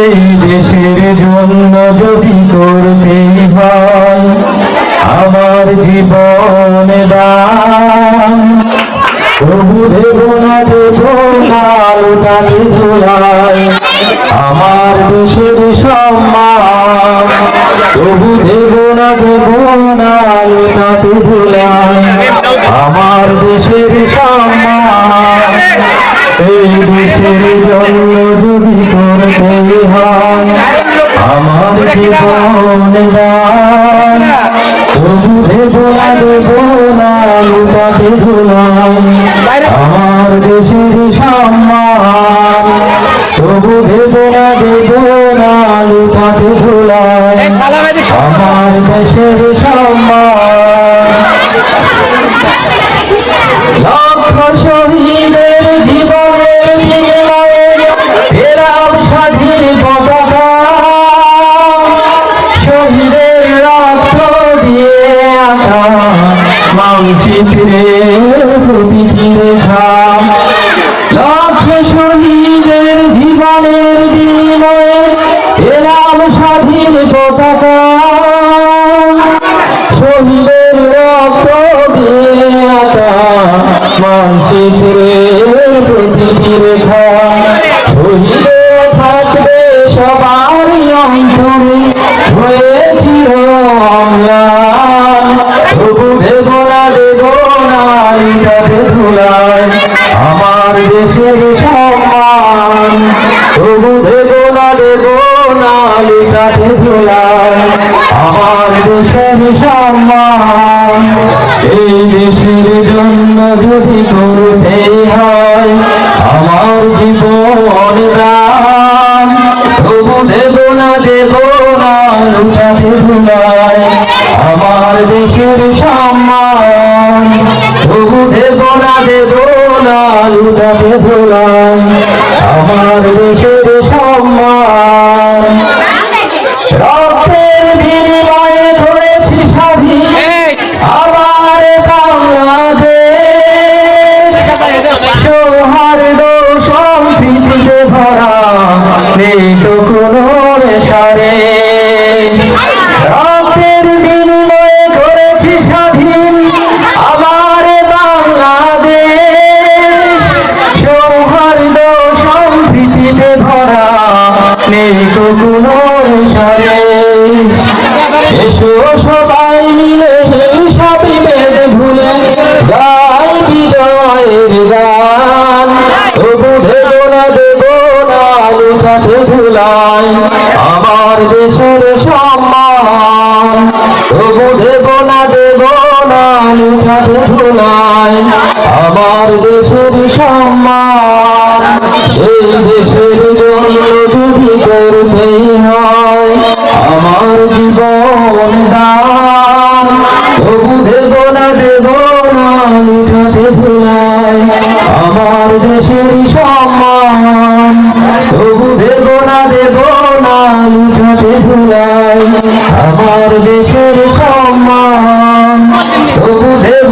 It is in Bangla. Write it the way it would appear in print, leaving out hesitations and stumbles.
এই দেশের জন্য যদি করতে হয় আমার জীবন দান, তবু দেব না দেব না লুটাতে ধুলায় আমার দেশের সম্মান, তবু দেব না লুটাতে ধুলায় আমার দেশের সম্মান। এই দেশের জন্য যদি করতে হয় আমার জীবন দান, তবু দেব না লুটাতে ধুলায় আমার দেশের সম্মান, তবু দেব না লুটাতে ধুলায় আমার দেশের সম্মান। লক্ষ শহীদের জীবনের বিনিময়ে পেলাম স্বাধীন পতাকা, শহীদের রক্ত দিয়ে আঁকা মানচিত্রের প্রতিটি রেখা। লক্ষ শহীদের জীবনের বিনিময়ে পেলাম স্বাধীন পতাকা, শহীদের রক্ত দিয়ে আঁকা মানচিত্রের প্রতিটি রেখা। শহীদে থাকবে সবারই অন্তরে হয়েছিল অম্লান, তবু দেব না লুটাতে ধুলায় আমার দেশের সম্মান, তবু দেব না লুটাতে ধুলায় আমার দেশের সম্মান। এই দেশের জন্য যদি করতে হয় আমার জীবন দান, তবু দেব না লুটাতে ধুলায় আমার দেশের সম্মান, তবু দেব না লুটাতে ধুলায় আমার দেশের সম্মান। রক্তের বিনিময়ে ধরেছি স্বাধীন আমার বাংলাদেশ, সৌহার্দ্য সম্প্রীতিতে ভরা নেই তো কোনো সারে। রক্তের বিনিময়ে ধরেছি স্বাধীন আমার বাংলাদেশ, সৌহার্দ্য সম্প্রীতিতে ভরা নেই তো কোনো সারে। এসো সবাই মিলে হিংসা বিভেদ ভুলে গাই বিজয়ের গান, তবু দেব না লুটাতে ধুলায় আমার দেশের সম্মান, তবু দেব না লুটাতে ধুলায় আমার দেশের সম্মান। এই দেশের জন্য যদি করতেই হয় আমার জীবন দান, তবু দেব না লুটাতে ধুলায় আমার দেশের সম্মান, তবু দেব না লুটাতে ধুলায় আমার দেশের সম্মান, তবু দেব